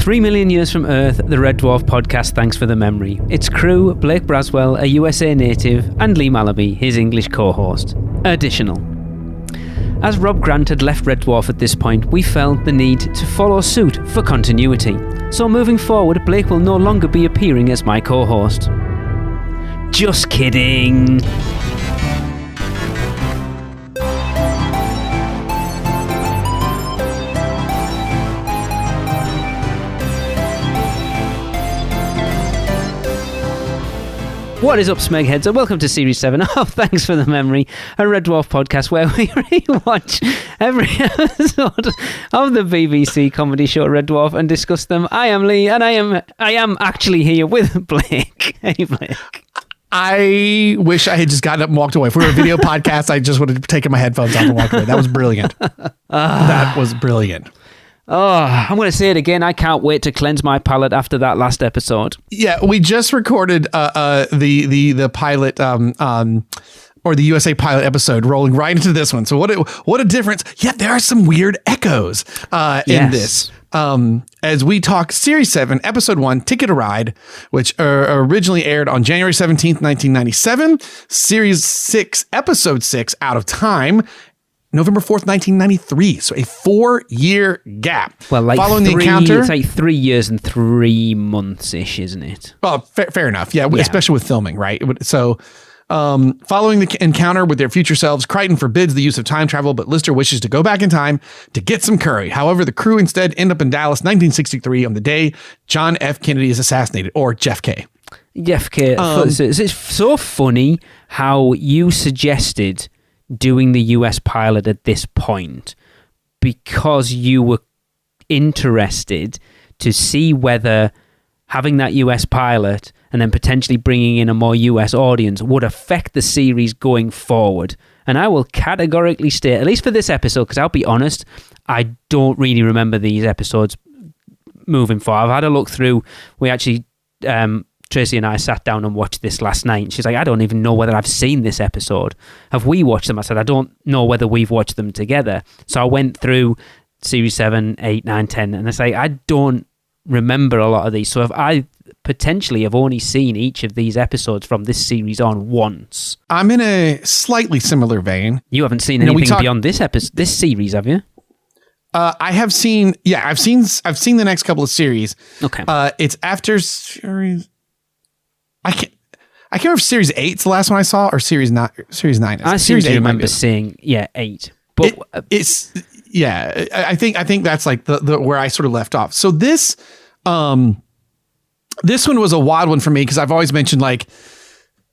3 million years from Earth, the Red Dwarf podcast thanks for the memory. Its crew, Blake Braswell, a USA native, and Lee Malaby, his English co-host. Additional. As Rob Grant had left Red Dwarf at this point, we felt the need to follow suit for continuity. So moving forward, Blake will no longer be appearing as my co-host. Just kidding. What is up, Smegheads, and welcome to Series 7 of Thanks for the Memory, a Red Dwarf podcast where we rewatch every episode of the BBC comedy show Red Dwarf and discuss them. I am Lee, and I am actually here with Blake. Hey, Blake. I wish I had just gotten up and walked away. If we were a video podcast, I just would have taken my headphones off and walked away. That was brilliant. That was brilliant. Oh, I'm going to say it again. I can't wait to cleanse my palate after that last episode. Yeah, we just recorded the pilot or the USA pilot episode, rolling right into this one. So what a difference! Yeah, there are some weird echoes in this. As we talk Series 7, Episode 1, Tikka To Ride, which originally aired on January 17th, 1997. Series 6, Episode 6, Out of Time, November 4th, 1993. So a 4-year gap. Well, like following the encounter, it's like 3 years and 3 months-ish, isn't it? Well, fair enough. Yeah, especially with filming, right? So following the encounter with their future selves, Crichton forbids the use of time travel, but Lister wishes to go back in time to get some curry. However, the crew instead end up in Dallas, 1963, on the day John F. Kennedy is assassinated, or Jeff K. Jeff K. It's so funny how you suggested doing the US pilot at this point because you were interested to see whether having that US pilot and then potentially bringing in a more US audience would affect the series going forward. And I will categorically state, at least for this episode, because I'll be honest, I don't really remember these episodes moving forward. I've had a look through. We actually Tracy and I sat down and watched this last night. And she's like, I don't even know whether I've seen this episode. Have we watched them? I said, I don't know whether we've watched them together. So I went through Series 7, 8, 9, 10, and I say, I don't remember a lot of these. So if I potentially have only seen each of these episodes from this series on once. I'm in a slightly similar vein. You haven't seen anything beyond this series, have you? I have seen, I've seen the next couple of series. Okay. It's after series. I can't remember if Series 8's the last one I saw or Series 9. I seem to remember seeing 8. But I think that's like the where I sort of left off. So this one was a wild one for me because I've always mentioned, like,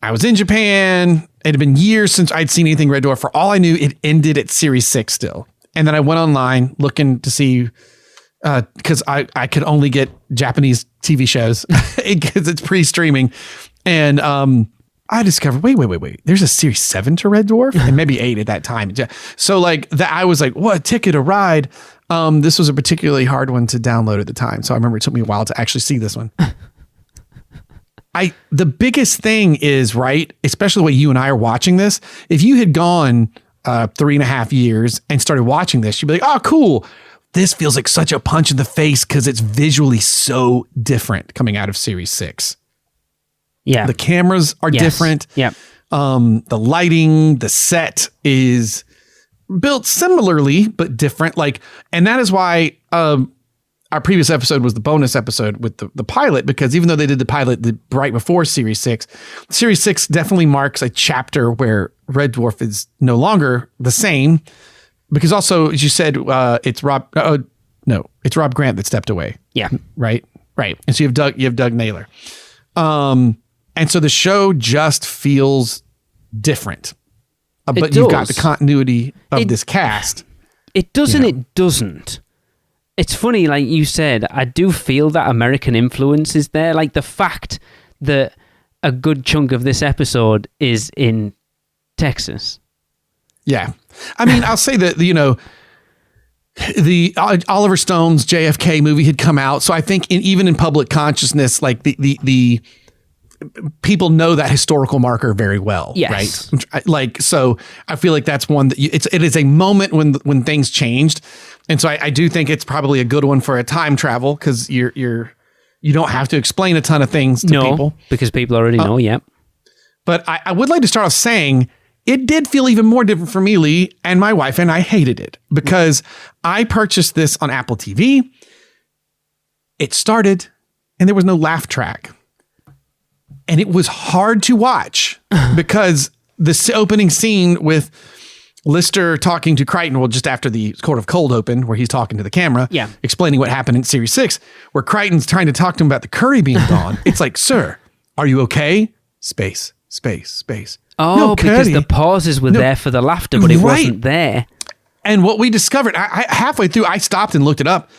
I was in Japan. It had been years since I'd seen anything Red Dwarf. For all I knew, it ended at Series 6 still. And then I went online looking to see, because I could only get Japanese TV shows because it's pre-streaming. And I discovered, wait. There's a Series 7 to Red Dwarf and maybe 8 at that time. So like that, I was like, what, Tikka To Ride? This was a particularly hard one to download at the time. So I remember it took me a while to actually see this one. The biggest thing is, right, especially the way you and I are watching this, if you had gone 3.5 years and started watching this, you'd be like, oh, cool. This feels like such a punch in the face because it's visually so different coming out of Series 6. Yeah. The cameras are different. Yeah. The lighting, the set is built similarly, but different. And that is why our previous episode was the bonus episode with the pilot, because even though they did the pilot right before Series 6, Series 6 definitely marks a chapter where Red Dwarf is no longer the same. Because also, as you said, it's Rob. It's Rob Grant that stepped away. Yeah. Right. And so you have Doug Naylor. And so the show just feels different. But you've got the continuity of this cast. It does and it doesn't. It's funny, like you said, I do feel that American influence is there. Like the fact that a good chunk of this episode is in Texas. Yeah. I mean, I'll say that, the Oliver Stone's JFK movie had come out. So I think even in public consciousness, like the people know that historical marker very well. Yes. Right. So I feel like that's one that it is a moment when things changed. And so I do think it's probably a good one for a time travel because you don't have to explain a ton of things to people. Because people already know, yeah. But I would like to start off saying it did feel even more different for me, Lee, and my wife and I hated it because I purchased this on Apple TV. It started and there was no laugh track. And it was hard to watch because this opening scene with Lister talking to Crichton, well, just after the Court of Cold opened, where he's talking to the camera, explaining what happened in Series 6, where Crichton's trying to talk to him about the curry being gone. It's like, sir, are you okay? Space. Oh, because the pauses were there for the laughter, but it wasn't there. And what we discovered, I halfway through, I stopped and looked it up.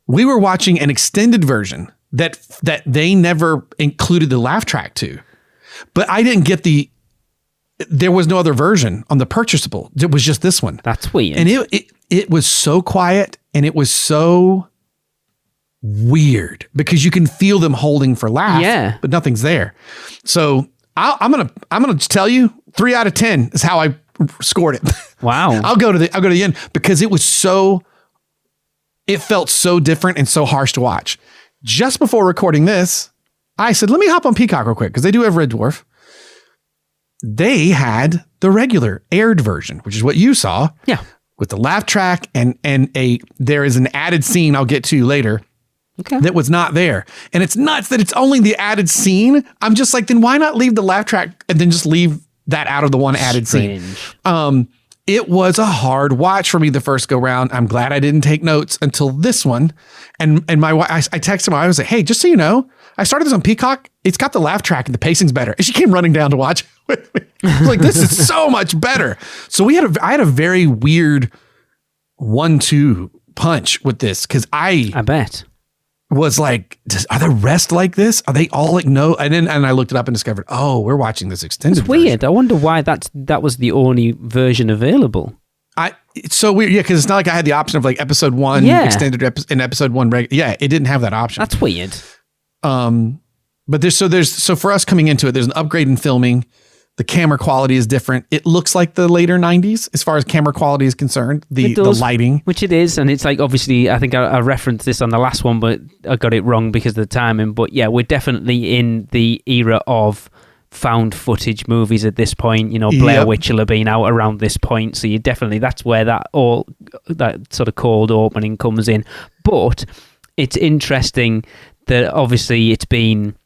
We were watching an extended version that they never included the laugh track to. But I didn't get there was no other version on the purchasable. It was just this one. That's weird. And it was so quiet and it was so weird because you can feel them holding for laugh, but nothing's there. So I'm gonna tell you 3 out of 10 is how I scored it. Wow. I'll go to the end because it felt so different and so harsh to watch. Just before recording this, I said, let me hop on Peacock real quick because they do have Red Dwarf. They had the regular aired version, which is what you saw. Yeah. With the laugh track and there is an added scene I'll get to later. Okay. That was not there. And it's nuts that it's only the added scene. I'm just like, then why not leave the laugh track and then just leave that out of the one added scene? It was a hard watch for me the first go round. I'm glad I didn't take notes until this one. And my wife, I texted my wife, I was like, hey, just so you know, I started this on Peacock. It's got the laugh track and the pacing's better. And she came running down to watch with me. I was like, this is so much better. So I had a very weird 1-2 punch with this because I bet was like, are the rest like this? Are they all like no? And I looked it up and discovered, we're watching this extended. It's weird. I wonder why that was the only version available. It's so weird, because it's not like I had the option of like episode 1 extended and episode 1 regular. It didn't have that option. That's weird. But so for us coming into it, there's an upgrade in filming. The camera quality is different. It looks like the later 90s as far as camera quality is concerned. The lighting. Which it is. And it's like, obviously, I think I referenced this on the last one, but I got it wrong because of the timing. But yeah, we're definitely in the era of found footage movies at this point. Blair Witch will have been out around this point. So that's where that sort of cold opening comes in. But it's interesting that obviously it's been,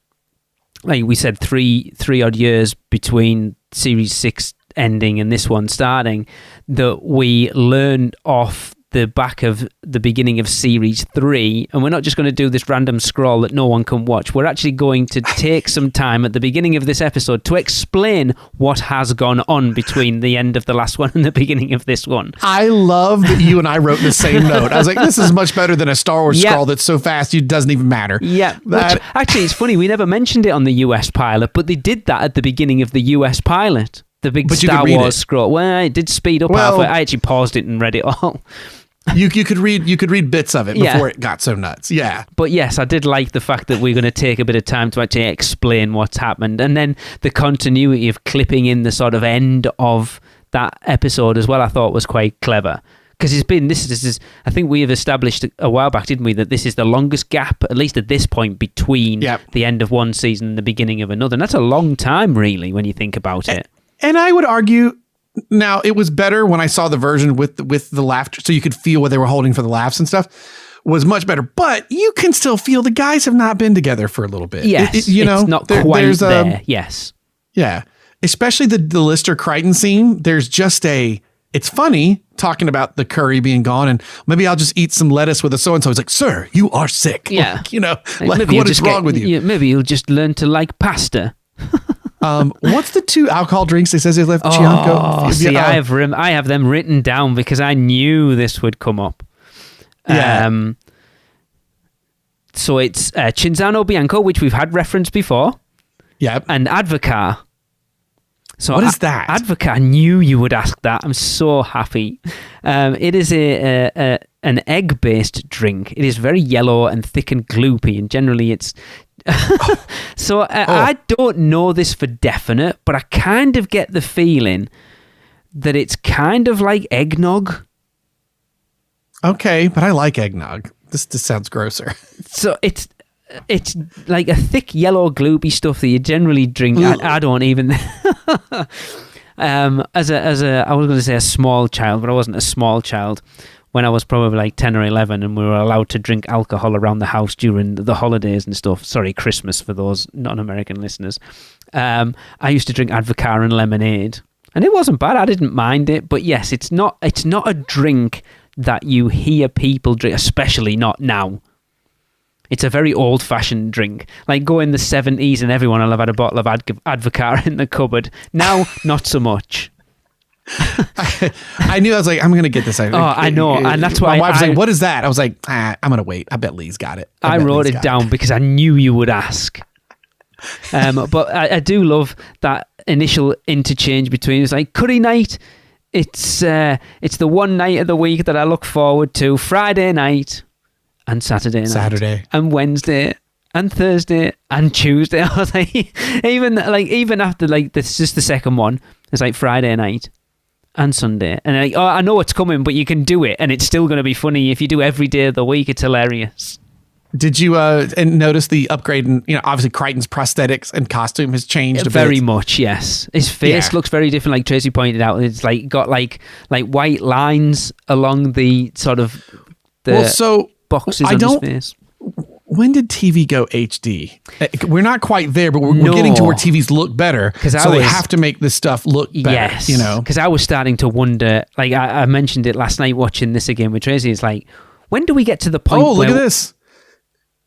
like we said, three odd years between Series 6 ending and this one starting, that we learned off the back of the beginning of Series 3, and we're not just going to do this random scroll that no one can watch. We're actually going to take some time at the beginning of this episode to explain what has gone on between the end of the last one and the beginning of this one. I love that you and I wrote the same note. I was like, this is much better than a Star Wars scroll that's so fast it doesn't even matter. Yeah. Actually, it's funny, we never mentioned it on the US pilot, but they did that at the beginning of the US pilot. The big Star Wars scroll. Well, it did speed up halfway. I actually paused it and read it all. You could read bits of it before it got so nuts. Yeah. But yes, I did like the fact that we're going to take a bit of time to actually explain what's happened. And then the continuity of clipping in the sort of end of that episode as well, I thought was quite clever. Because this is I think we have established a while back, didn't we, that this is the longest gap, at least at this point, between the end of one season and the beginning of another. And that's a long time, really, when you think about it. And I would argue, now, it was better when I saw the version with the laughter, so you could feel what they were holding for the laughs and stuff, was much better. But you can still feel the guys have not been together for a little bit. Yes, it's not quite there. Yes. Yeah. Especially the Lister Crichton scene. There's just it's funny talking about the curry being gone, and maybe I'll just eat some lettuce with a so-and-so. It's like, sir, you are sick. Yeah. Like what is wrong with you? Maybe you'll just learn to like pasta. What's the 2 alcohol drinks they says they left? Chianco. See, I have them written down because I knew this would come up. Yeah. So it's Cinzano Bianco, which we've had referenced before. Yep. And Advocar. So what is that? Advocar, I knew you would ask that. I'm so happy. It is an egg-based drink. It is very yellow and thick and gloopy, and generally it's... I don't know this for definite, but I kind of get the feeling that it's kind of like eggnog. Okay, but I like eggnog. This sounds grosser. So it's like a thick yellow gloopy stuff that you generally drink. I don't even. As a I was going to say a small child, but I wasn't a small child. When I was probably like 10 or 11 and we were allowed to drink alcohol around the house during the holidays and stuff. Sorry, Christmas for those non-American listeners. I used to drink Advocaat and lemonade. And it wasn't bad. I didn't mind it. But yes, it's not a drink that you hear people drink, especially not now. It's a very old-fashioned drink. Like go in the 70s and everyone will have had a bottle of Advocaat in the cupboard. Now, not so much. I knew. I was like, I'm going to get this. I know. And that's why my wife was like, what is that? I was like, I'm going to wait. I bet Lee's got it. I wrote it down because I knew you would ask. But I do love that initial interchange between, it's like curry night. It's the one night of the week that I look forward to. Friday night and Saturday night. And Wednesday and Thursday and Tuesday. I was like, even after like this is the second one, it's like Friday night and Sunday. And like, I know it's coming, but you can do it and it's still going to be funny. If you do every day of the week, it's hilarious. Did you and notice the upgrade in, obviously Crichton's prosthetics and costume has changed a very bit? much, yes. His face looks very different, like Tracy pointed out. It's like got like white lines along the sort of boxes on his face. When did TV go HD? We're not quite there, but we're getting to where TVs look better. So they have to make this stuff look better. Yes, because I was starting to wonder, like I mentioned it last night watching this again with Tracy, it's like, when do we get to the point look at this.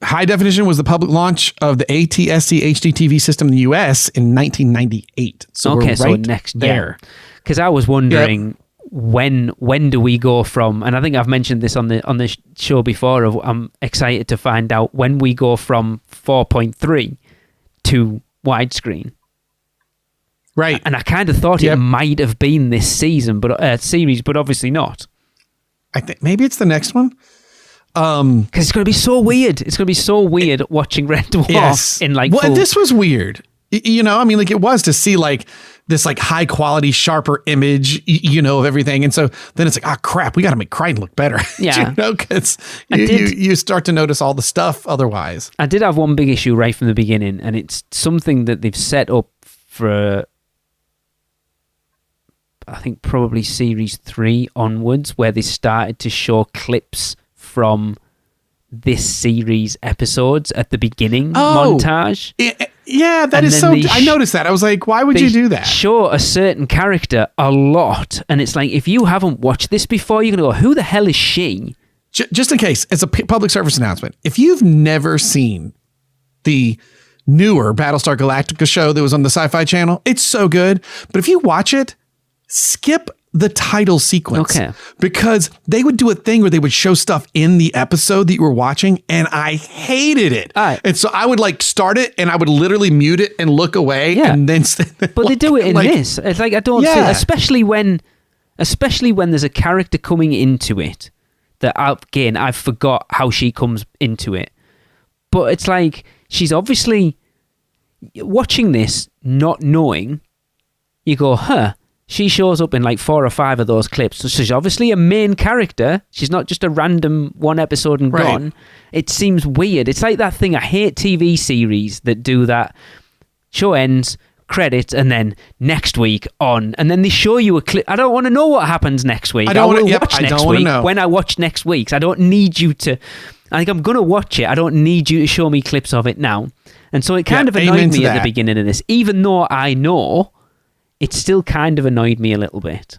High definition was the public launch of the ATSC HD TV system in the US in 1998. So we're right next there. Because I was wondering when do we go from, and I think I've mentioned this on the show before, I'm excited to find out when we go from 4.3 to widescreen. Right. And I kind of thought it might have been this season, but series, but obviously not. I think maybe it's the next one. Because it's going to be so weird. It's going to be so weird watching Red Dwarf in like. Well, this was weird. It was to see like this like high quality, sharper image, of everything, and so then it's like, oh crap, we got to make Crichton look better. Yeah, because you start to notice all the stuff otherwise. I did have one big issue right from the beginning, and it's something that they've set up for. I think probably series 3 onwards, where they started to show clips from this series episodes at the beginning montage. That is so. I noticed that. I was like, why would you do that? Show a certain character a lot, and it's like, if you haven't watched this before, you're gonna go, who the hell is she? Just in case, as a public service announcement, if you've never seen the newer Battlestar Galactica show that was on the Sci-Fi Channel, it's so good. But if you watch it, skip the title sequence, because they would do a thing where they would show stuff in the episode that you were watching, and I hated it. And so I would like start it and I would literally mute it and look away, and then but they do it in this. It's like, I don't see, especially when there's a character coming into it that I forgot how she comes into it. But it's like, she's obviously watching this not knowing. You go, she shows up in like 4 or 5 of those clips. So she's obviously a main character. She's not just a random one episode and gone. It seems weird. It's like that thing. I hate TV series that do that. Show ends, credits, and then next week on. And then they show you a clip. I don't want to know what happens next week. I will watch next week when I watch next week's. I don't need you to... I think I'm going to watch it. I don't need you to show me clips of it now. And so it kind of annoyed me at the beginning of this. Even though I know... it still kind of annoyed me a little bit.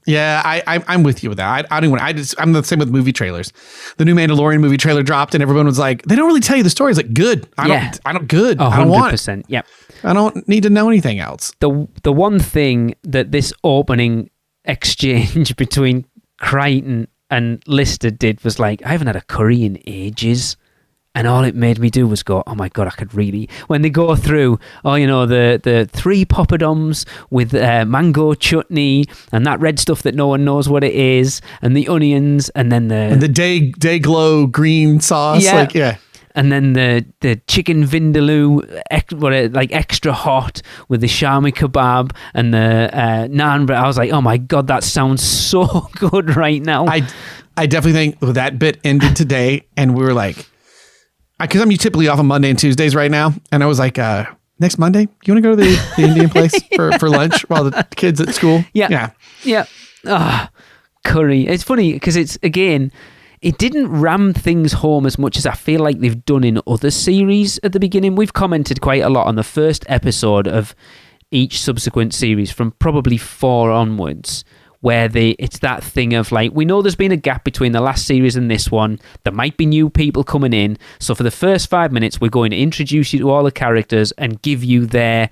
Yeah, I'm with you with that. I'm the same with movie trailers. The new Mandalorian movie trailer dropped, and everyone was like, "They don't really tell you the story." It's like, good. I don't. Good. 100%. I don't want it. Yep. I don't need to know anything else. The one thing that this opening exchange between Crichton and Lister did was like, I haven't had a curry in ages. And all it made me do was go, oh my God, I could really... When they go through, the 3 poppadoms with mango chutney and that red stuff that no one knows what it is, and the onions, and then the day glow green sauce. And then the chicken vindaloo, like extra hot with the shami kebab and the naan bread. I was like, oh my God, that sounds so good right now. I definitely think that bit ended today, and we were like, because I'm typically off on Monday and Tuesdays right now, and I was like, next Monday, you want to go to the Indian place for lunch while the kids at school? Yeah. Curry. It's funny because it's, again, it didn't ram things home as much as I feel like they've done in other series at the beginning. We've commented quite a lot on the first episode of each subsequent series from probably 4 onwards, where it's that thing of like, we know there's been a gap between the last series and this one. There might be new people coming in. So for the first 5 minutes, we're going to introduce you to all the characters and give you their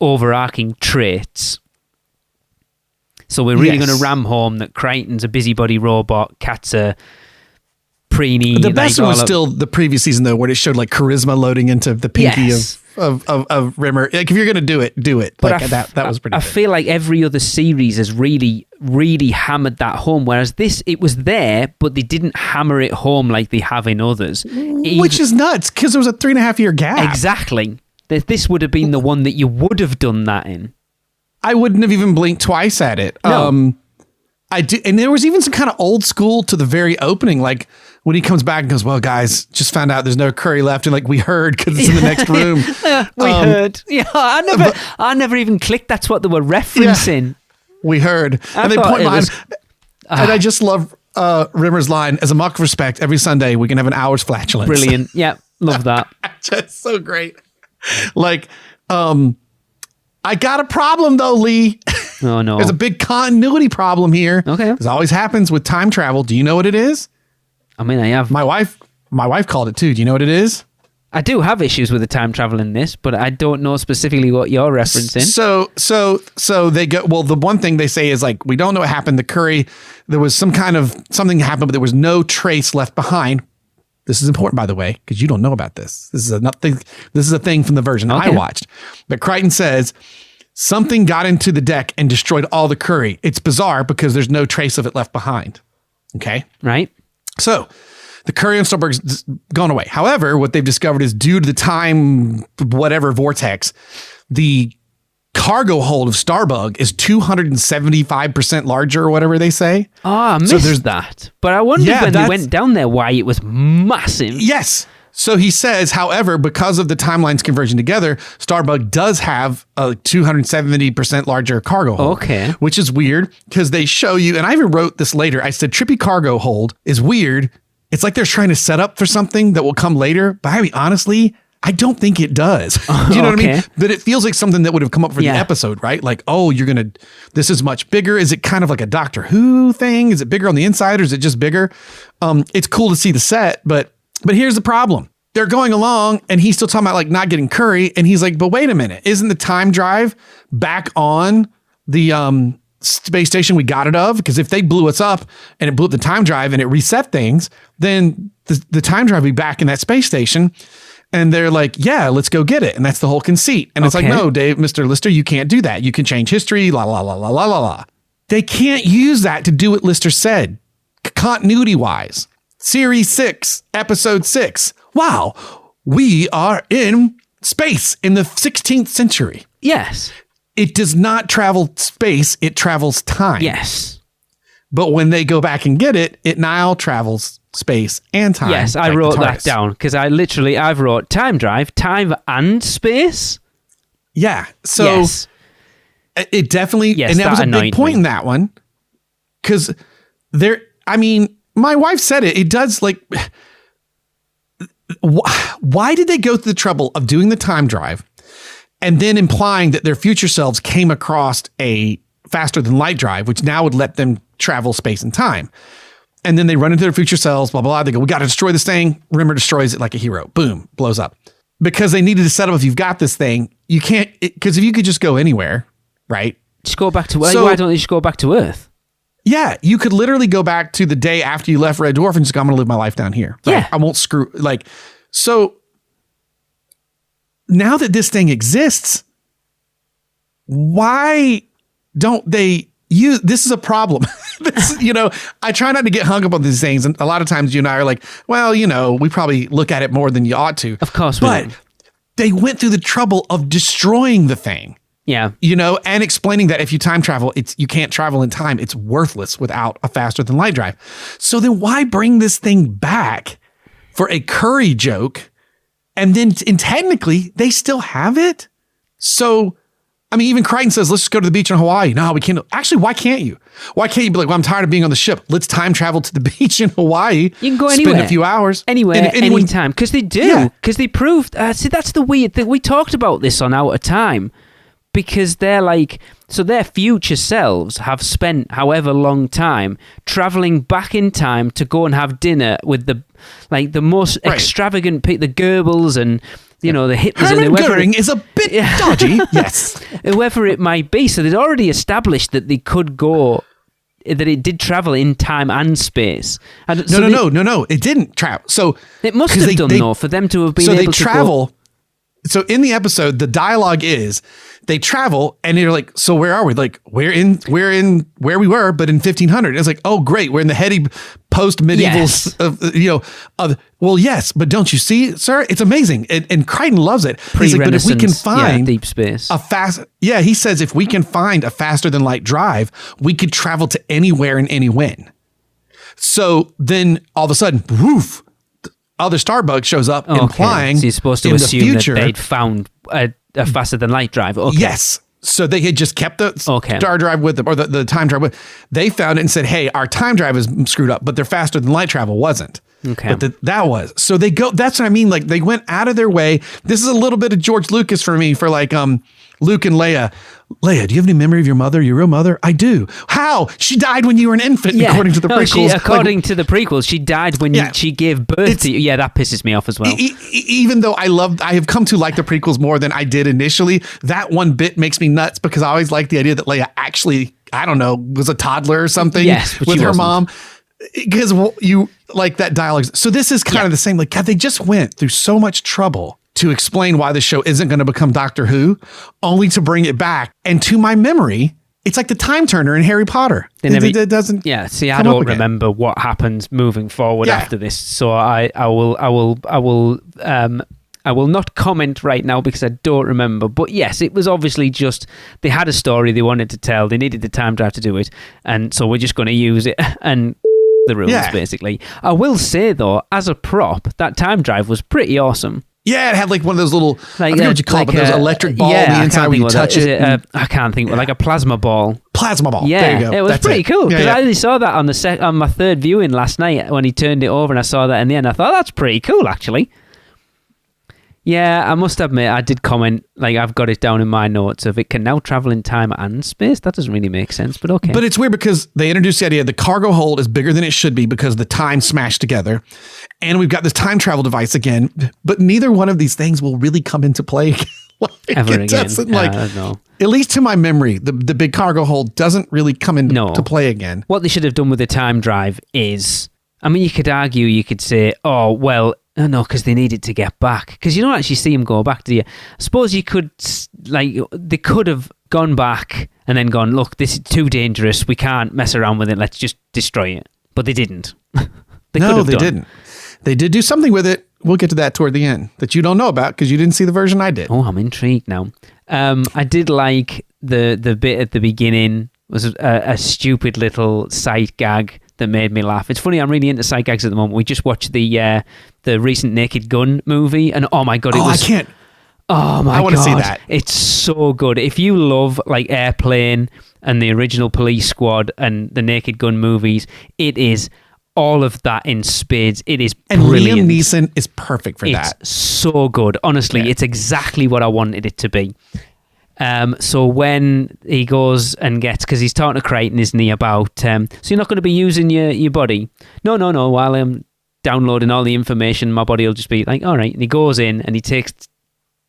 overarching traits. So we're really going to ram home that Crichton's a busybody robot, Kat's a preemie. The best one was still the previous season, though, where it showed like charisma loading into the pinky of Rimmer. Like, if you're going to do it, do it. But like, that was pretty good. I feel like every other series has really, really hammered that home, whereas this, it was there, but they didn't hammer it home like they have in others. Which is nuts, because there was a 3.5 year gap. Exactly. This would have been the one that you would have done that in. I wouldn't have even blinked twice at it. No. I did, and there was even some kind of old school to the very opening, like when he comes back and goes, "Well, guys, just found out there's no curry left," and like, we heard because it's in the next room. We heard. Yeah, I never even clicked. That's what they were referencing. Yeah, we heard, and they point behind. And I just love Rimmer's line: "As a mark of respect, every Sunday we can have an hour's flatulence." Brilliant. Yeah, love that. Just so great. Like, I got a problem though, Lee. Oh no. There's a big continuity problem here. Okay. This always happens with time travel. Do you know what it is? I mean, I have. My wife called it too. Do you know what it is? I do have issues with the time travel in this, but I don't know specifically what you're referencing. So they go, well, the one thing they say is like, we don't know what happened. The curry, there was something happened, but there was no trace left behind. This is important, by the way, because you don't know about this. This is a thing from the version I watched. But Crichton says something got into the deck and destroyed all the curry. It's bizarre because there's no trace of it left behind. Okay. Right. So the curry on Starbuck's gone away. However, what they've discovered is due to the time, whatever vortex, the cargo hold of Starbug is 275% larger or whatever they say. Oh, I missed that. But I wondered when they went down there why it was massive. Yes. So he says, however, because of the timelines converging together, Starbug does have a 270% larger cargo hold. Okay. Which is weird because they show you, and I even wrote this later, I said trippy cargo hold is weird. It's like they're trying to set up for something that will come later. But I mean, honestly, I don't think it does. You know what I mean? But it feels like something that would have come up for the episode, right? Like, oh, this is much bigger. Is it kind of like a Doctor Who thing? Is it bigger on the inside or is it just bigger? It's cool to see the set, but here's the problem. They're going along and he's still talking about like not getting curry. And he's like, but wait a minute. Isn't the time drive back on the space station we got it of? Because if they blew us up and it blew up the time drive and it reset things, then the time drive will be back in that space station. And they're like, yeah, let's go get it. And that's the whole conceit. And it's like, no, Dave, Mr. Lister, you can't do that. You can change history, la, la, la, la, la, la, la. They can't use that to do what Lister said. Continuity-wise. Series 6, Episode 6. Wow, we are in space in the 16th century. Yes. It does not travel space, it travels time. Yes. But when they go back and get it, it now travels space and time. Yes, I wrote that down because I've wrote time drive, time and space. Yeah. So it definitely, and that was a big point in that one. Because my wife said it does like, why did they go through the trouble of doing the time drive and then implying that their future selves came across a faster than light drive, which now would let them travel space and time? And then they run into their future selves, blah, blah, blah. They go, we got to destroy this thing. Rimmer destroys it like a hero. Boom, blows up. Because they needed to set up, if you've got this thing, you can't, because if you could just go anywhere, right? Just go back to Earth. Why don't you just go back to Earth? Yeah, you could literally go back to the day after you left Red Dwarf and just go, I'm going to live my life down here. Right? Yeah. I won't screw, like, so now that this thing exists, why don't they use, this is a problem. I try not to get hung up on these things. And a lot of times you and I are like, well, we probably look at it more than you ought to. Of course we do. But they went through the trouble of destroying the thing. Yeah. And explaining that if you time travel, you can't travel in time. It's worthless without a faster than light drive. So then why bring this thing back for a Curry joke? And then technically they still have it. So, I mean, even Crichton says, let's just go to the beach in Hawaii. No, we can't. Actually, why can't you? Why can't you be like, well, I'm tired of being on the ship. Let's time travel to the beach in Hawaii. You can go anywhere. Spend a few hours. Anywhere, anytime. Because they do. Because they proved. See, that's the weird thing. We talked about this on Out of Time. Because they're like, so their future selves have spent however long time traveling back in time to go and have dinner with the most extravagant the Goebbels and the Hitlers Hermann and whoever. Goering is a bit dodgy. Yes, whoever it might be. So they'd already established that they could go. That it did travel in time and space. And no, it didn't travel. So it must have done though for them to have been able to travel. So in the episode, the dialogue is they travel and you're like, so where are we? Like we're in where we were, but in 1500. It's like, oh great, we're in the heady post-medieval, well, yes, but don't you see, sir? It's amazing. And Crichton loves it. He's like, but if we can find deep space, he says if we can find a faster than light drive, we could travel to anywhere and anywhen. So then all of a sudden, woof, other Starbug shows up, implying so you're supposed to assume that they'd found a faster than light drive. Okay. Yes. So they had just kept the star drive with them, or the time drive with. They found it and said, "Hey, our time drive is screwed up, but their faster than light travel wasn't." Okay, but that was. So they go. That's what I mean. Like they went out of their way. This is a little bit of George Lucas for me. For like Luke and Leia. Leia, do you have any memory of your mother, your real mother? I do. How? She died when you were an infant, according to the prequels. According to the prequels, she died when she gave birth to you. Yeah, that pisses me off as well. Even though I have come to like the prequels more than I did initially, that one bit makes me nuts because I always liked the idea that Leia actually, I don't know, was a toddler or something with her mom. Because you like that dialogue. So this is kind of the same. Like, God, they just went through so much trouble to explain why the show isn't going to become Doctor Who, only to bring it back. And to my memory, it's like the time turner in Harry Potter. It doesn't. Yeah. See, I don't remember what happens moving forward after this, so I will not comment right now because I don't remember. But yes, it was obviously just they had a story they wanted to tell. They needed the time drive to do it, and so we're just going to use it and the rules basically. I will say though, as a prop, that time drive was pretty awesome. Yeah, it had like one of those little, I don't know what you call it, but there's an electric ball on the inside where you touch it. I can't think, like a plasma ball. Plasma ball. Yeah, there you go. It was pretty cool because I only saw that on my third viewing last night when he turned it over and I saw that in the end. I thought, that's pretty cool actually. Yeah, I must admit, I did comment, like I've got it down in my notes of it can now travel in time and space. That doesn't really make sense, but okay. But it's weird because they introduced the idea the cargo hold is bigger than it should be because the time smashed together. And we've got this time travel device again, but neither one of these things will really come into play ever again. I don't know. At least to my memory, the big cargo hold doesn't really come into play again. What they should have done with the time drive is, I mean, you could say, oh, well, no, because they needed to get back. Because you don't actually see him go back, do you? I suppose you could, like, they could have gone back and then gone, look, this is too dangerous. We can't mess around with it. Let's just destroy it. But they didn't. They didn't. They did do something with it. We'll get to that toward the end that you don't know about because you didn't see the version I did. Oh, I'm intrigued now. I did like the bit at the beginning was a stupid little sight gag that made me laugh. It's funny, I'm really into sight gags at the moment. We just watched the recent Naked Gun movie, and oh my god, I can't. Oh my god, I want to see that. It's so good. If you love like Airplane and the original Police Squad and the Naked Gun movies, it is all of that in spades. It is brilliant. And Liam Neeson is perfect for that. It's so good. Honestly, it's exactly what I wanted it to be. So when he goes and gets, because he's talking to Crichton, isn't he, about, so you're not going to be using your body? No. While I'm downloading all the information, my body will just be like, all right. And he goes in and he takes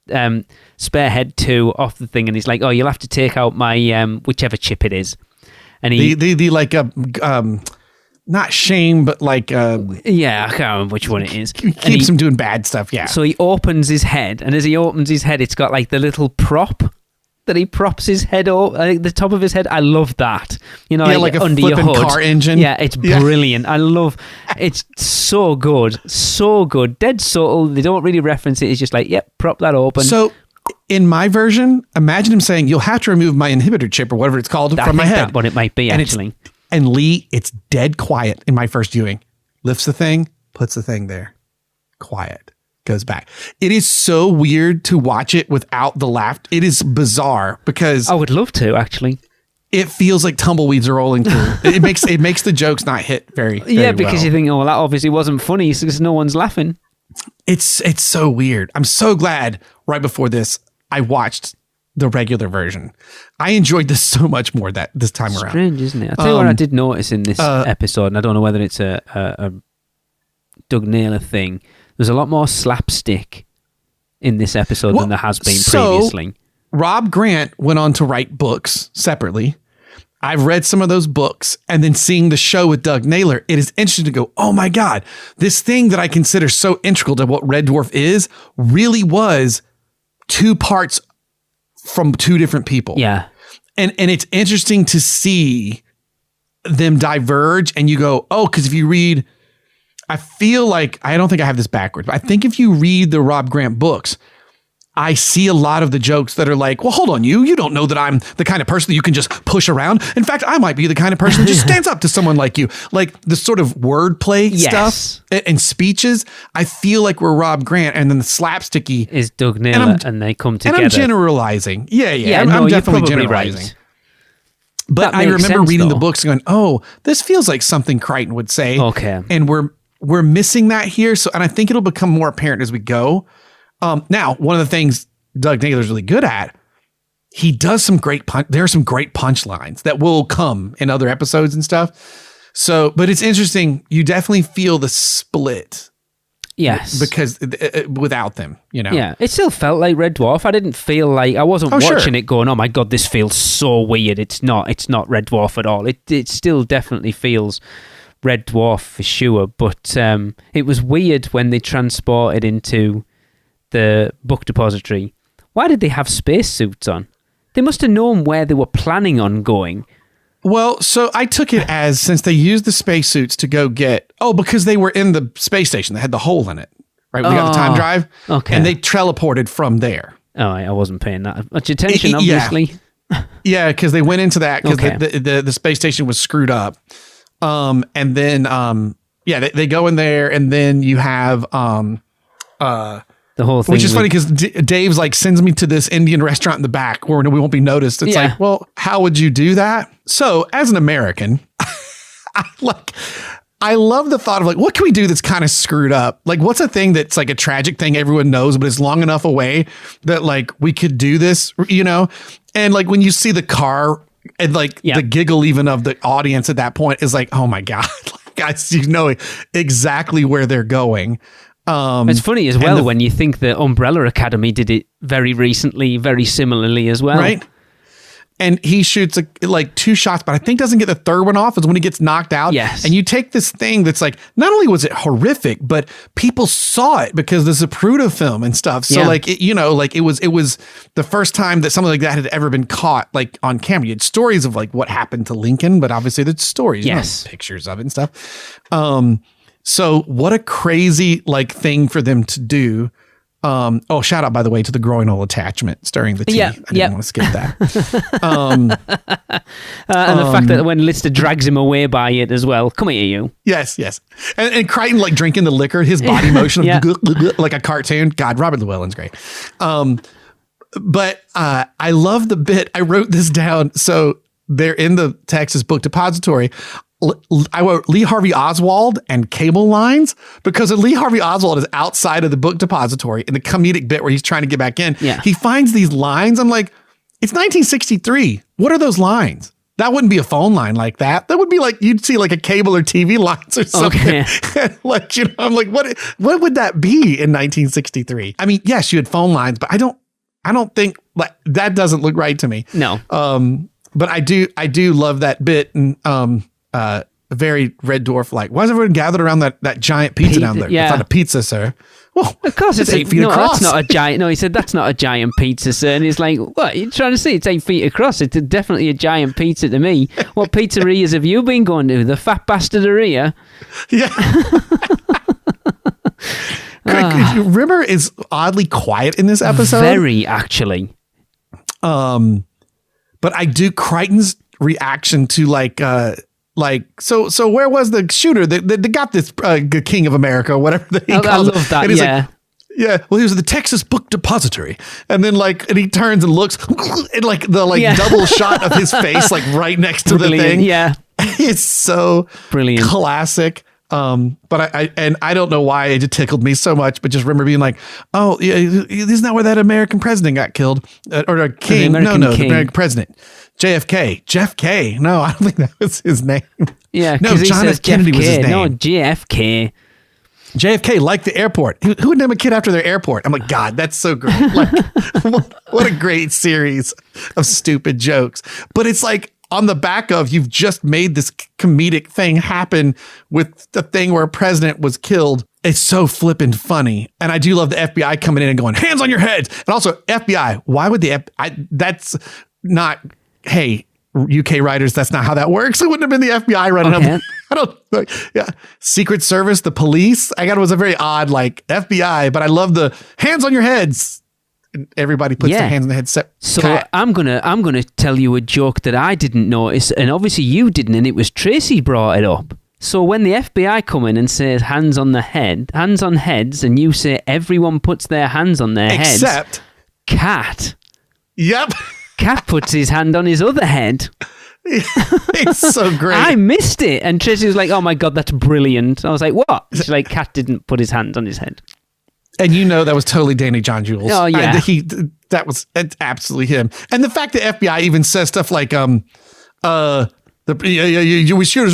Sparehead 2 off the thing and he's like, oh, you'll have to take out my, whichever chip it is. And he... The like, not shame, but like... yeah, I can't remember which one it is. Keeps him doing bad stuff, yeah. So he opens his head, and as he opens his head, it's got like the little prop that he props his head over, the top of his head. I love that. You know, like a under your hood car engine. Yeah, it's brilliant. I love it's so good. So good. Dead subtle. They don't really reference it. It's just like, yep, prop that open. So In my version, imagine him saying, "You'll have to remove my inhibitor chip," or whatever it's called, from my head. That's what it might be, actually. And Lee, it's dead quiet in my first viewing. Lifts the thing, puts the thing there. Quiet. Goes back. It is so weird to watch it without the laugh. It is bizarre because I would love to, actually. It feels like tumbleweeds are rolling through. it makes the jokes not hit very because well. You think, oh, that obviously wasn't funny because no one's laughing. It's so weird. I'm so glad right before this I watched the regular version. I enjoyed this so much more this time around. Strange, isn't it? I'll tell you what I did notice in this episode, and I don't know whether it's a Doug Naylor thing. There's a lot more slapstick in this episode than there has been previously. Rob Grant went on to write books separately. I've read some of those books, and then seeing the show with Doug Naylor, it is interesting to go, oh my God, this thing that I consider so integral to what Red Dwarf is really was 2 parts from 2 different people. Yeah. And it's interesting to see them diverge, and you go, oh, because if you read, I feel like, I don't think I have this backwards, but I think if you read the Rob Grant books, I see a lot of the jokes that are like, well, hold on, you don't know that I'm the kind of person that you can just push around. In fact, I might be the kind of person that just stands up to someone like you. Like the sort of wordplay stuff and speeches. I feel like we're Rob Grant, and then the slapsticky is Doug Naylor, and they come together. And I'm generalizing. Yeah. I'm definitely generalizing. Right. But I remember reading the books and going, oh, this feels like something Crichton would say. Okay. And we're missing that here. So, and I think it'll become more apparent as we go. Now, one of the things Doug Naylor's really good at, he does some great there are some great punchlines that will come in other episodes and stuff. So, but it's interesting. You definitely feel the split. Yes. Because without them, Yeah. It still felt like Red Dwarf. I didn't feel like, I wasn't watching it going, oh my God, this feels so weird. It's not Red Dwarf at all. It still definitely feels Red Dwarf for sure. But it was weird when they transported into the book depository. Why did they have spacesuits on? They must have known where they were planning on going. Well, so I took it as, since they used the spacesuits to go get, because they were in the space station that had the hole in it, right? We got the time drive. Okay. And they teleported from there. Oh, I wasn't paying that much attention, obviously. Yeah, because they went into that because the space station was screwed up. And then, they go in there, and then you have the whole thing. Which is funny because Dave's like, sends me to this Indian restaurant in the back where we won't be noticed. It's like, well, how would you do that? So as an American, I love the thought of like, what can we do that's kind of screwed up? Like, what's a thing that's like a tragic thing everyone knows, but it's long enough away that like we could do this, And like when you see the car and like the giggle even of the audience at that point is like, oh my God, guys, exactly where they're going. It's funny as well when you think the Umbrella Academy did it very recently, very similarly as well. Right. And he shoots like 2 shots, but I think doesn't get the third one off is when he gets knocked out. Yes. And you take this thing that's like, not only was it horrific, but people saw it because the Zapruder film and stuff. So it was the first time that something like that had ever been caught like on camera. You had stories of like what happened to Lincoln, but obviously there's stories, pictures of it and stuff. So what a crazy like thing for them to do. Shout out, by the way, to the groin hole attachment stirring the tea. I didn't want to skip that. And the fact that when Lister drags him away by it as well. Come here, you. Yes. And Crichton like drinking the liquor, his body motion of like a cartoon. God, Robert Llewellyn's great. But I love the bit. I wrote this down. So they're in the Texas Book Depository. I wrote Lee Harvey Oswald and cable lines because Lee Harvey Oswald is outside of the book depository in the comedic bit where he's trying to get back in. Yeah. He finds these lines. I'm like, it's 1963. What are those lines? That wouldn't be a phone line like that. That would be like, you'd see like a cable or TV lines or something. Okay. Like, I'm like, what would that be in 1963? I mean, yes, you had phone lines, but I don't think like that doesn't look right to me. No. But I do love that bit. And, very Red Dwarf like. Why is everyone gathered around that giant pizza down there? Yeah. It's not a pizza, sir. Well, of course it's 8 feet across. That's not a giant. No, he said that's not a giant pizza, sir. And he's like, what? You're trying to say it's 8 feet across? It's definitely a giant pizza to me. What pizzerias have you been going to? The Fat Bastarderia? Yeah. Rimmer is oddly quiet in this episode. Very, actually. But I do Crichton's reaction to so where was the shooter that got this King of America, whatever he calls I love that. And he's yeah. Yeah, well, he was at the Texas Book Depository, and then and he turns and looks, and the double shot of his face, right next to Brilliant, the thing. Yeah, it's so brilliant, classic. But I don't know why it just tickled me so much, but just remember being like, oh yeah, isn't that where that American president got killed, or a king? The American president, JFK. Jeff K. No, I don't think that was his name. Yeah, no, John F. Kennedy was his name. No, JFK. JFK, like the airport. Who would name a kid after their airport? I'm like, God, that's so great. What a great series of stupid jokes. But it's on the back of, you've just made this comedic thing happen with the thing where a president was killed. It's so flippin' funny. And I do love the FBI coming in and going, hands on your heads. And also, FBI, why would that's not, hey, UK writers, that's not how that works. It wouldn't have been the FBI running up. I don't know. Yeah. Secret Service, the police. I got it was a very odd FBI, but I love the hands on your heads. And everybody puts their hands on the head. So I'm gonna tell you a joke that I didn't notice, and obviously you didn't, and it was Tracy brought it up. So when the FBI come in and says hands on heads, and you say everyone puts their hands on their heads, except Cat. Yep. Cat puts his hand on his other head. It's so great. I missed it. And Tracy was like, oh my God, that's brilliant. I was like, what? She's like, Cat didn't put his hand on his head. And that was totally Danny John Jules. Oh, yeah. It's absolutely him. And the fact that FBI even says stuff like, shooters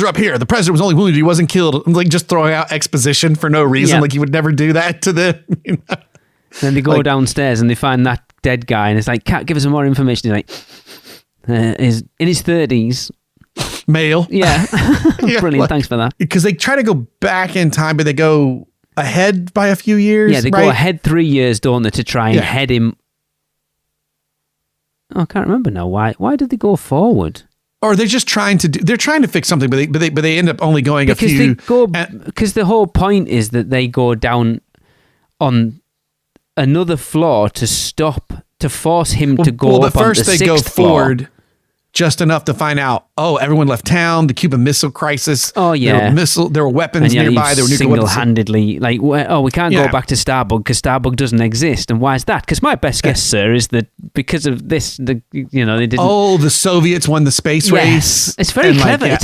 are up here. The president was only wounded. He wasn't killed. Just throwing out exposition for no reason. You would never do that to them. Then they go downstairs and they find that dead guy, and it's like, Cat, give us some more information. He's like, is in his 30s, male. Yeah. Brilliant. Thanks for that. Because they try to go back in time, but they go ahead by a few years. Yeah, they go ahead 3 years, don't they, to try and head him. Oh, I can't remember now. Why did they go forward? Or they're just trying to fix something, but they end up only going because a few. Because the whole point is that they go down on another floor to force him to go up on the 6th floor. But first they go forward just enough to find out, everyone left town, the Cuban Missile Crisis. Oh, yeah. There were weapons nearby. There were single-handedly, we can't go back to Starbug because Starbug doesn't exist. And why is that? Because my best guess, sir, is that because of this, they didn't... Oh, the Soviets won the space race. It's very clever.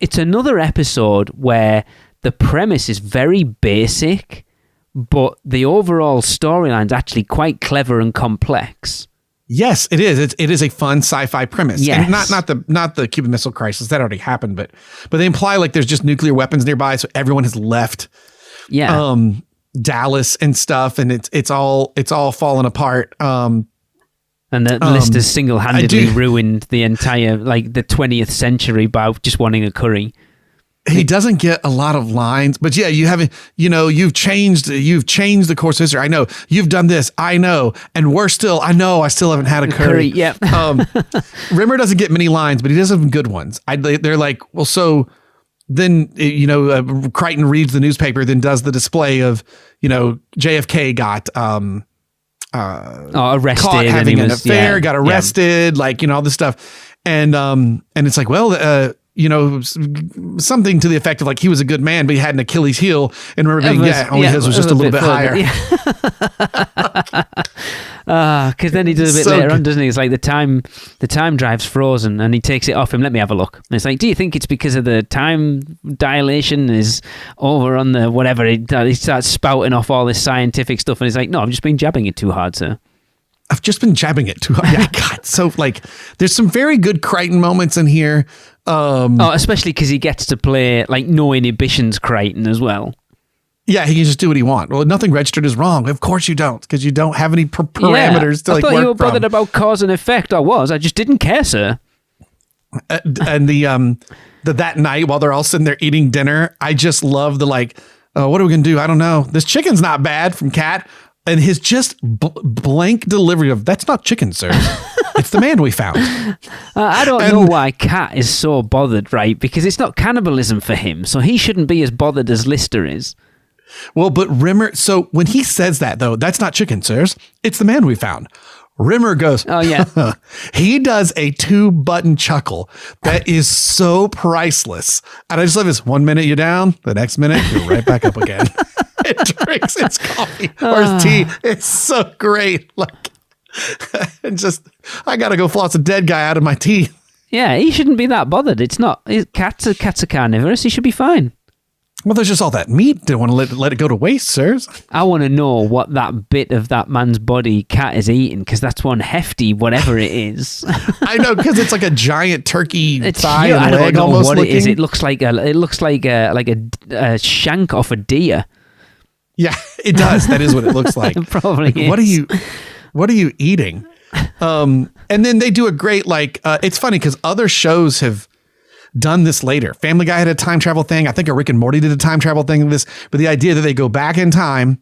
It's another episode where the premise is very basic, but the overall storyline is actually quite clever and complex. Yes, it is. It is a fun sci-fi premise. Yes. And not the Cuban Missile Crisis that already happened, but they imply there's just nuclear weapons nearby, so everyone has left. Yeah. Dallas and stuff, and it's all falling apart. And the list has single-handedly ruined the entire the 20th century by just wanting a curry. He doesn't get a lot of lines, but yeah, you've changed the course of history. I know you've done this. I know. And worse still, I know I still haven't had a curry. Yep. Rimmer doesn't get many lines, but he does have some good ones. They're like, well, so then, Crichton reads the newspaper, then does the display of, JFK got, arrested, caught having an affair, got arrested, all this stuff. And it's like, well, something to the effect of he was a good man, but he had an Achilles heel, and remember being, his was just a little bit higher. Because then he does a bit later on, doesn't he? It's like the time drive's frozen, and he takes it off him. Let me have a look. And it's like, do you think it's because of the time dilation is over on the whatever? He starts spouting off all this scientific stuff, and he's like, no, I've just been jabbing it too hard, sir. I've just been jabbing it too hard. Yeah, God. So there's some very good Crichton moments in here. Especially because he gets to play no inhibitions Crichton as well. Yeah, he can just do what he wants. Well, nothing registered is wrong. Of course you don't, because you don't have any parameters to I thought work you were bothered about cause and effect. I just didn't care, sir. And that night while they're all sitting there eating dinner, I just love the what are we gonna do? I don't know. This chicken's not bad from Cat. And his just blank delivery of, that's not chicken, sir. It's the man we found. I don't know why Cat is so bothered, right? Because it's not cannibalism for him, so he shouldn't be as bothered as Lister is. Well, but Rimmer, so when he says that, though, that's not chicken, sirs. It's the man we found. Rimmer goes, oh, yeah. He does a 2-button chuckle that is so priceless. And I just love this. 1 minute you're down, the next minute you're right back up again. It drinks its coffee or his tea. It's so great. Like, and just, I got to go floss a dead guy out of my teeth. Yeah, he shouldn't be that bothered. It's not. Cats are carnivorous. He should be fine. Well, there's just all that meat. Don't want to let it go to waste, sirs. I want to know what that bit of that man's body Cat is eating, because that's one hefty whatever it is. I know, because it's like a giant turkey thigh I and leg don't know almost what looking. it is. It looks like a shank off a deer. Yeah, it does. That is what it looks like. It probably is. What are you eating? And then they do a great, it's funny because other shows have done this later. Family Guy had a time travel thing. I think Rick and Morty did a time travel thing of this, but the idea that they go back in time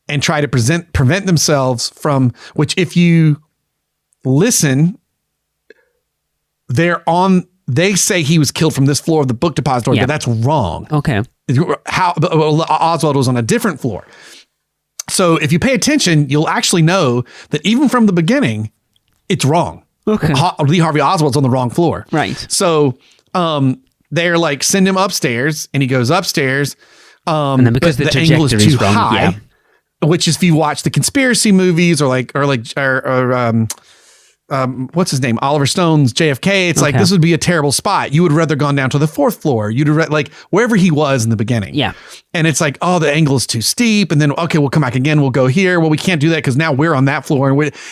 and try to prevent themselves from, which if you listen, they say he was killed from this floor of the book depository, but that's wrong. Okay. Oswald was on a different floor. So if you pay attention, you'll actually know that even from the beginning, it's wrong. Okay. Lee Harvey Oswald's on the wrong floor. Right. So they're like, send him upstairs, and he goes upstairs. And then because the trajectory is wrong, high, which is if you watch the conspiracy movies or what's his name? Oliver Stone's JFK. It's like, this would be a terrible spot. You would have rather gone down to the 4th floor. You'd have like wherever he was in the beginning. Yeah. And it's like, oh, the angle is too steep. And then, okay, we'll come back again. We'll go here. Well, we can't do that because now we're on that floor.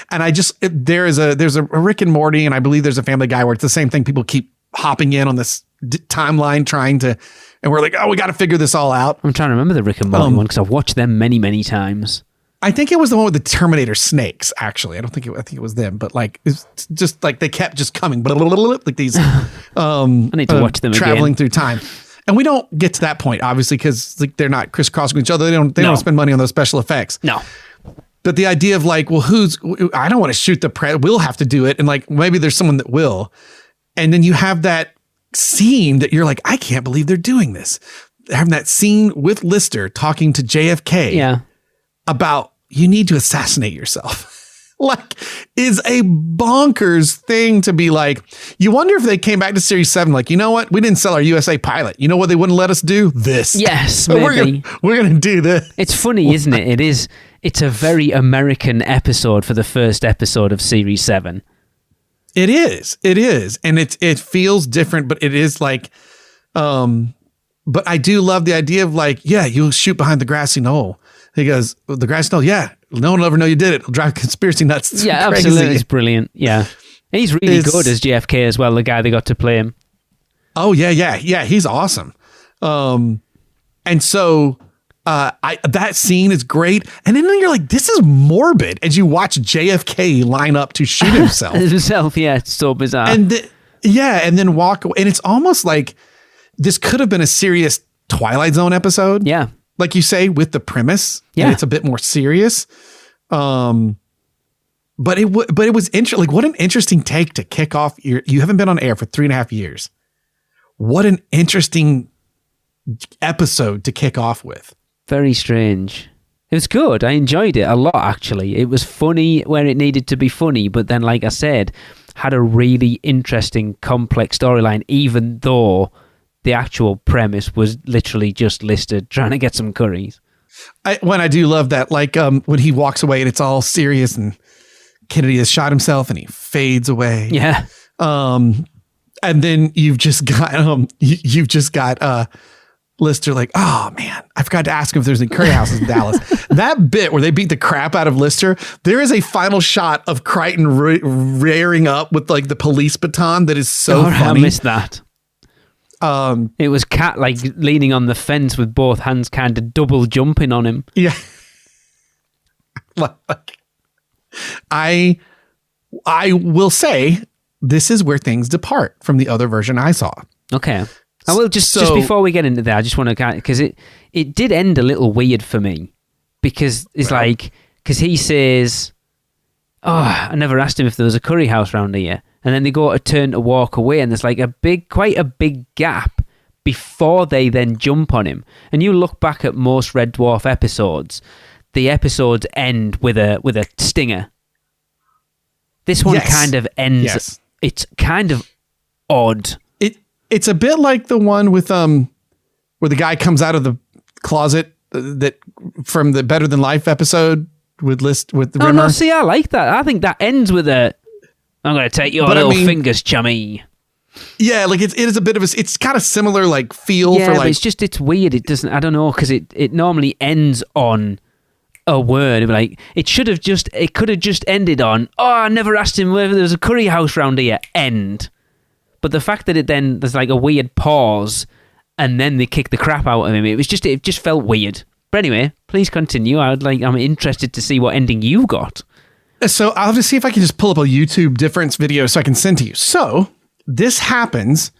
And there's a Rick and Morty, and I believe there's a Family Guy where it's the same thing. People keep hopping in on this timeline trying to, and we're like, oh, we got to figure this all out. I'm trying to remember the Rick and Morty one because I've watched them many, many times. I think it was the one with the Terminator snakes, actually. I think it was them, but like, it's just like they kept just coming, like these, I need to watch them traveling again. through time. And we don't get to that point, obviously, because like they're not crisscrossing each other. They don't spend money on those special effects. No. But the idea of like, well, I don't want to shoot we'll have to do it. And like, maybe there's someone that will. And then you have that scene that you're like, I can't believe they're doing this. They're having that scene with Lister talking to JFK about, you need to assassinate yourself. Like, is a bonkers thing to be like. You wonder if they came back to Series 7 like, you know what? We didn't sell our USA pilot. You know what they wouldn't let us do? This. Yes, so maybe. We're gonna do this. It's funny, isn't it? It's a very American episode for the first episode of Series 7. It is. And it feels different, but it is like, but I do love the idea of like, yeah, you'll shoot behind the grassy knoll. He goes, the grassy knoll, yeah, no one will ever know you did it. It'll drive conspiracy nuts. It's yeah, crazy. absolutely. It's brilliant. Yeah. He's really good as JFK as well, the guy they got to play him. Oh, yeah. He's awesome. And so that scene is great. And then you're like, this is morbid as you watch JFK line up to shoot himself. Yeah, it's so bizarre. And then walk away. And it's almost like this could have been a serious Twilight Zone episode. Yeah. Like you say, with the premise. Yeah. And it's a bit more serious. But it was interesting. Like, what an interesting take to kick off. You haven't been on air for 3.5 years. What an interesting episode to kick off with. Very strange. It was good. I enjoyed it a lot, actually. It was funny where it needed to be funny, but then, like I said, had a really interesting, complex storyline, even though the actual premise was literally just Lister trying to get some curries. I do love that, like when he walks away and it's all serious and Kennedy has shot himself and he fades away. Yeah. And then you've just got Lister like, oh man, I forgot to ask him if there's any curry houses in Dallas. That bit where they beat the crap out of Lister, there is a final shot of Crichton rearing up with like the police baton that is so funny. I missed that. It was Cat like leaning on the fence with both hands, kind of double jumping on him. Yeah. I will say this is where things depart from the other version I saw. Okay. I will just before we get into that, I just want to, because it did end a little weird for me, because it's because he says, oh, I never asked him if there was a curry house around here. And then they go to turn to walk away, and there's like quite a big gap before they then jump on him. And you look back at most Red Dwarf episodes, the episodes end with a stinger. This one kind of ends. Yes. It's kind of odd. It's a bit like the one with where the guy comes out of the closet that from the Better Than Life episode with the Rimmer. Oh no, see, I like that. I think that ends with a "I'm going to take your little fingers, chummy." Yeah, like it is a bit of it's kind of similar like feel for like. But it's weird. It doesn't. I don't know, because it normally ends on a word. Like it could have just ended on, "Oh, I never asked him whether there was a curry house round here." End. But the fact that there's like a weird pause, and then they kick the crap out of him. It just felt weird. But anyway, please continue. I'm interested to see what ending you got. So I'll have to see if I can just pull up a YouTube difference video so I can send to you. So this happens,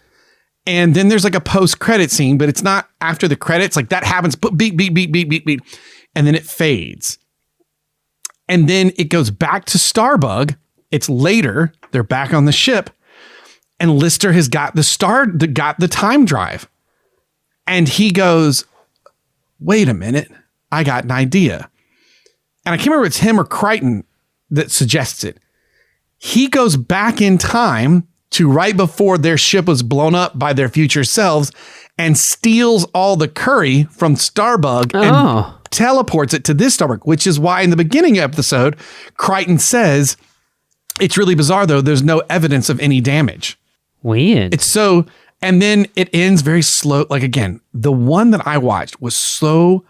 and then there's like a post-credit scene, but it's not after the credits. Like that happens, beep, beep, beep, beep, beep, beep, and then it fades. And then it goes back to Starbug. It's later. They're back on the ship. And Lister has got the time drive. And he goes, wait a minute, I got an idea. And I can't remember if it's him or Crichton that suggests it. He goes back in time to right before their ship was blown up by their future selves and steals all the curry from Starbug and teleports it to this Starbug, which is why in the beginning of the episode, Crichton says, it's really bizarre though, there's no evidence of any damage. Weird. It's so, and then it ends very slow. Like again, the one that I watched was so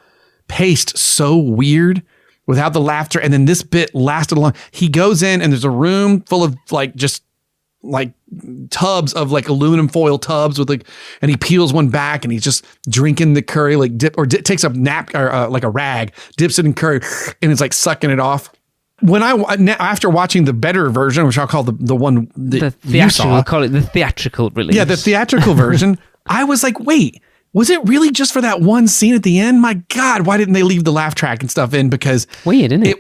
paced, so weird without the laughter. And then this bit lasted long. He goes in and there's a room full of like, just like tubs of like aluminum foil tubs with like, and he peels one back and he's just drinking the curry, like takes a like a rag, dips it in curry and it's like sucking it off. After watching the better version, which I'll call the one that you saw, I'll call it the theatrical release. Yeah, the theatrical version. I was like, wait, was it really just for that one scene at the end? My God, why didn't they leave the laugh track and stuff in? Because weird, isn't it?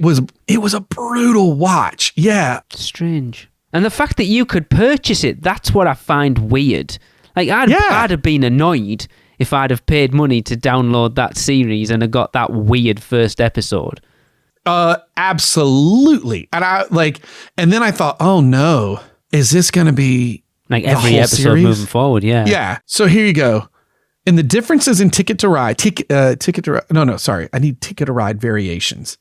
It was a brutal watch. Yeah, strange. And the fact that you could purchase it, that's what I find weird. Like I'd have been annoyed if I'd have paid money to download that series and I got that weird first episode. Absolutely. And then I thought, oh no, is this going to be like every episode series? Moving forward? Yeah. Yeah. So here you go. And the differences in Ticket to Ride, I need Ticket to Ride variations.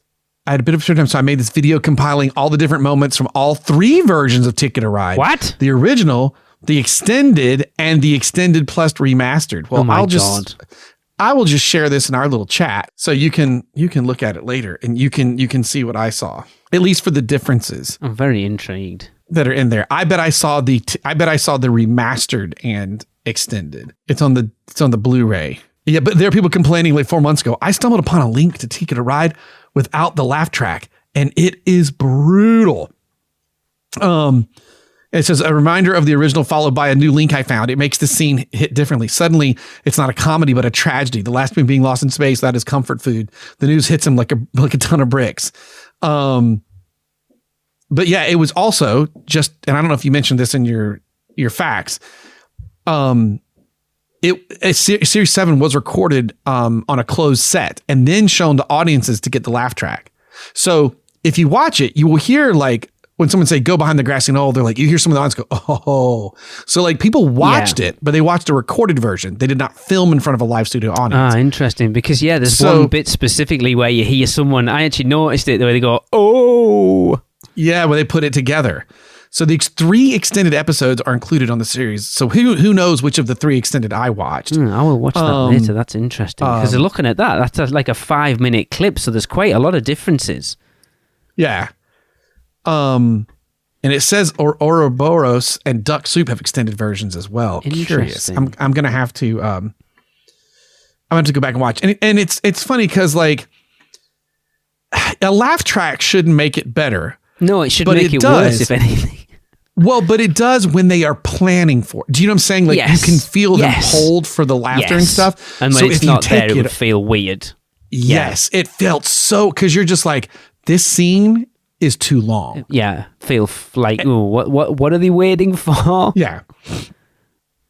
I had a bit of a time, so I made this video compiling all the different moments from all three versions of Ticket to Ride. What? The original, the extended, and the extended plus remastered. Well, I will just share this in our little chat so you can look at it later and you can see what I saw, at least for the differences. I'm very intrigued that are in there. I bet I saw the remastered and extended. It's on the Blu-ray. Yeah, but there are people complaining like 4 months ago. I stumbled upon a link to Tikka To Ride without the laugh track, and it is brutal. It says, a reminder of the original followed by a new link I found. It makes the scene hit differently. Suddenly, it's not a comedy, but a tragedy. The last man being lost in space, that is comfort food. The news hits him like a ton of bricks. But yeah, it was also just, and I don't know if you mentioned this in your facts. Series 7 was recorded on a closed set and then shown to audiences to get the laugh track. So if you watch it, you will hear like, when someone say go behind the grassy knoll, they're like, you hear some of the audience go, oh. So like people watched it, but they watched a recorded version. They did not film in front of a live studio audience. Interesting. Because there's one bit specifically where you hear someone, I actually noticed it, where they go, oh. Yeah, where they put it together. So the 3 extended episodes are included on the series. So who knows which of the 3 extended I watched. I will watch that later. That's interesting. Because looking at that, that's like a 5-minute clip. So there's quite a lot of differences. Yeah. And it says Ouroboros and Duck Soup have extended versions as well. Curious. I'm gonna have to go back and watch. And it's funny because like a laugh track shouldn't make it better. No, it should make it worse, if anything. Well, but it does when they are planning for it. Do you know what I'm saying? Like you can feel them hold for the laughter and stuff. And when it's not there, it would feel weird. Yes, it felt so, because you're just like, this scene is too long. Yeah, feel like, what are they waiting for? Yeah.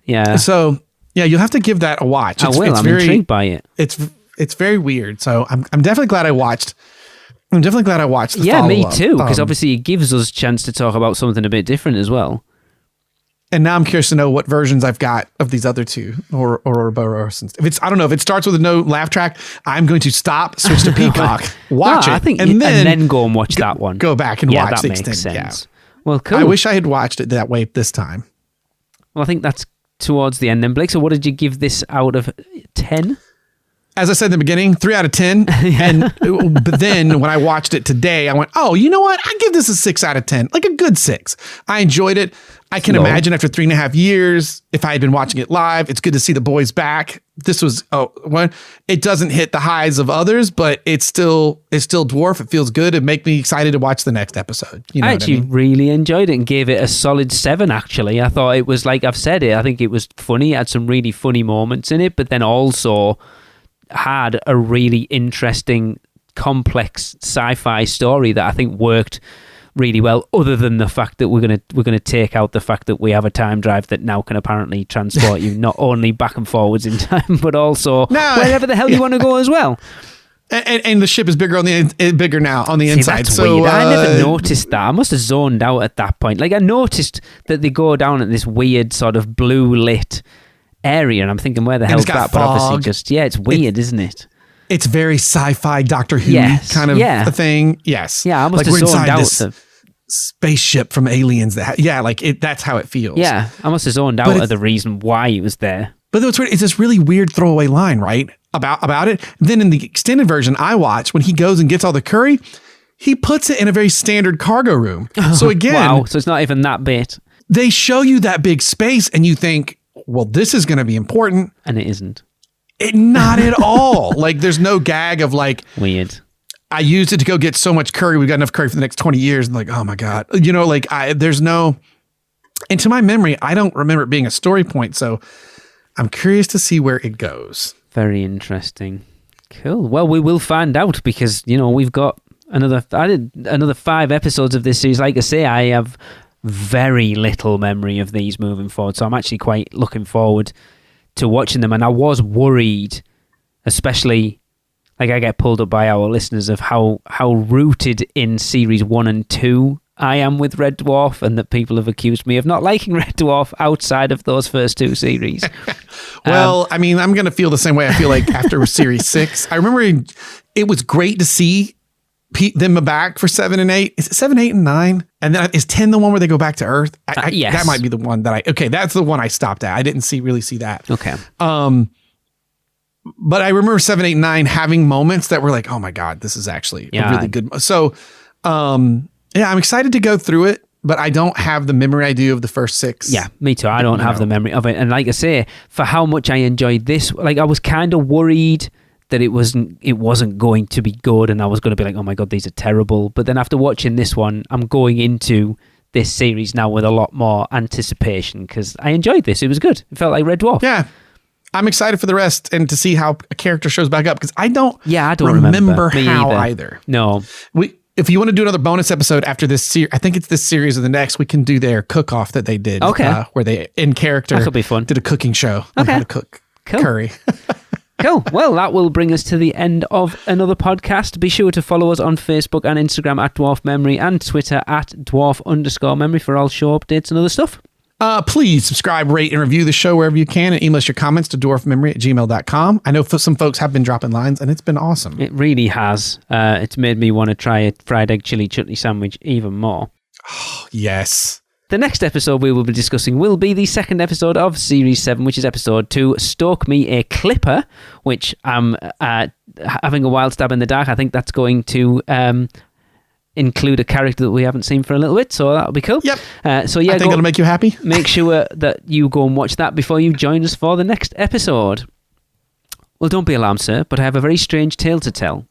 Yeah. So Yeah, you'll have to give that a watch. I will. I'm intrigued by it. It's very weird. So I'm definitely glad I watched. I'm definitely glad I watched the Yeah, me follow-up. too, because obviously it gives us a chance to talk about something a bit different as well. And now I'm curious to know what versions I've got of these other two, or if it's, I don't know, if it starts with a no laugh track, I'm going to stop, switch to Peacock, watch it, I think, and then go and watch that one. Go back and watch the makes extended. sense. Yeah. Well, cool. I wish I had watched it that way this time. Well, I think that's towards the end then, Blake. So what did you give this out of 10? As I said in the beginning, 3 out of 10. But then when I watched it today, I went, oh, you know what? I give this a 6 out of 10, like a good 6. I enjoyed it. I can imagine after 3.5 years, if I had been watching it live, it's good to see the boys back. This was, it doesn't hit the highs of others, but it's still Dwarf. It feels good. It makes me excited to watch the next episode. You know I actually really enjoyed it and gave it a solid 7, actually. I thought it was, like I've said it, I think it was funny. It had some really funny moments in it, but then also had a really interesting, complex sci-fi story that I think worked really well, other than the fact that we're gonna take out the fact that we have a time drive that now can apparently transport you not only back and forwards in time, but also wherever the hell you want to go as well. And the ship is bigger bigger now on the inside. That's so weird. I never noticed that. I must have zoned out at that point. Like, I noticed that they go down at this weird sort of blue lit area, and I'm thinking, where the hell's that? But obviously, it's weird, isn't it? It's very sci-fi Doctor Who kind of a thing. Yes. Yeah, I must have zoned out the spaceship from Aliens. That's how it feels. Yeah, I must have zoned out of the reason why it was there. But what's weird, it's this really weird throwaway line, right? About it. Then in the extended version I watch, when he goes and gets all the curry, he puts it in a very standard cargo room. So again, wow, so it's not even that bit. They show you that big space and you think, well, this is going to be important. And it isn't. Not at all. Like, there's no gag of like, weird, I used it to go get so much curry. We've got enough curry for the next 20 years. And like, oh my God, there's no, and to my memory, I don't remember it being a story point. So I'm curious to see where it goes. Very interesting. Cool. Well, we will find out, because, we've got another 5 episodes of this series. Like I say, I have very little memory of these moving forward. So I'm actually quite looking forward to watching them. And I was worried, especially, like, I get pulled up by our listeners, of how rooted in series 1 and 2 I am with Red Dwarf, and that people have accused me of not liking Red Dwarf outside of those first 2 series. Well, I mean, I'm going to feel the same way I feel like after series 6. I remember it was great to see them back for 7 and 8. Is it 7, 8, and 9? And then is 10 the one where they go back to Earth? Yes. That might be the one that that's the one I stopped at. I didn't really see that. Okay. But I remember 7, 8, and 9 having moments that were like, oh my God, this is actually a really good. So, I'm excited to go through it, but I don't have the memory I do of the first 6. Yeah, me too. I don't have the memory of it. And like I say, for how much I enjoyed this, like, I was kind of worried that it wasn't going to be good, and I was going to be like, oh my God, these are terrible. But then after watching this one, I'm going into this series now with a lot more anticipation, because I enjoyed this. It was good. It felt like Red Dwarf. Yeah. I'm excited for the rest and to see how a character shows back up, because I don't remember how either. No. If you want to do another bonus episode after this series, I think it's this series or the next, we can do their cook-off that they did. Okay. Where they, in character, that'll be fun. Did a cooking show on how to cook curry. Cool. Well, that will bring us to the end of another podcast. Be sure to follow us on Facebook and Instagram at Dwarf Memory, and Twitter at Dwarf_Memory for all show updates and other stuff. Please subscribe, rate, and review the show wherever you can, and email us your comments to dwarfmemory@gmail.com. I know some folks have been dropping lines, and it's been awesome. It really has. It's made me want to try a fried egg chili chutney sandwich even more. Oh, yes. The next episode we will be discussing will be the second episode of Series 7, which is episode 2, Stoke Me a Clipper, which I'm having a wild stab in the dark. I think that's going to include a character that we haven't seen for a little bit, so that'll be cool. Yep. I think it'll make you happy. Make sure that you go and watch that before you join us for the next episode. Well, don't be alarmed, sir, but I have a very strange tale to tell.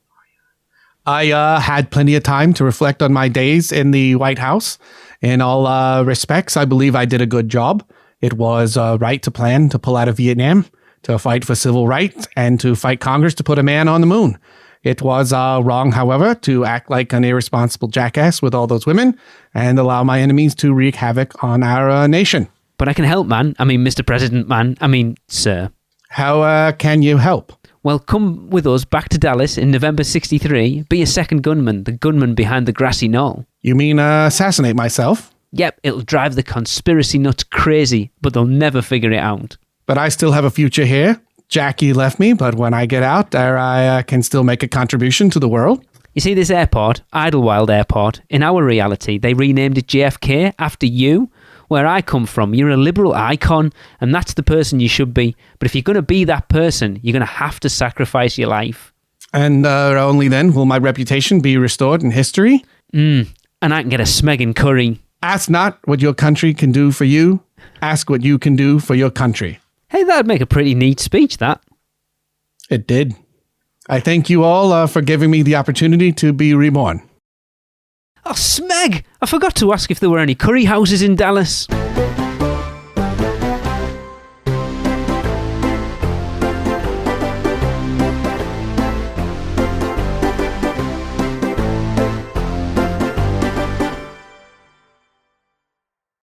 I had plenty of time to reflect on my days in the White House. In all respects, I believe I did a good job. It was right to plan to pull out of Vietnam, to fight for civil rights, and to fight Congress to put a man on the moon. It was wrong, however, to act like an irresponsible jackass with all those women and allow my enemies to wreak havoc on our nation. But I can help, man. I mean, Mr. President, man. I mean, sir. How can you help? Well, come with us back to Dallas in November 63. Be a second gunman, the gunman behind the grassy knoll. You mean assassinate myself? Yep, it'll drive the conspiracy nuts crazy, but they'll never figure it out. But I still have a future here. Jackie left me, but when I get out, there I can still make a contribution to the world. You see this airport, Idlewild Airport, in our reality, they renamed it JFK after you. Where I come from, you're a liberal icon, and that's the person you should be. But if you're going to be that person, you're going to have to sacrifice your life. And only then will my reputation be restored in history? And I can get a smegging curry. Ask not what your country can do for you. Ask what you can do for your country. Hey, that'd make a pretty neat speech, that. It did. I thank you all for giving me the opportunity to be reborn. Oh, Smeg! I forgot to ask if there were any curry houses in Dallas.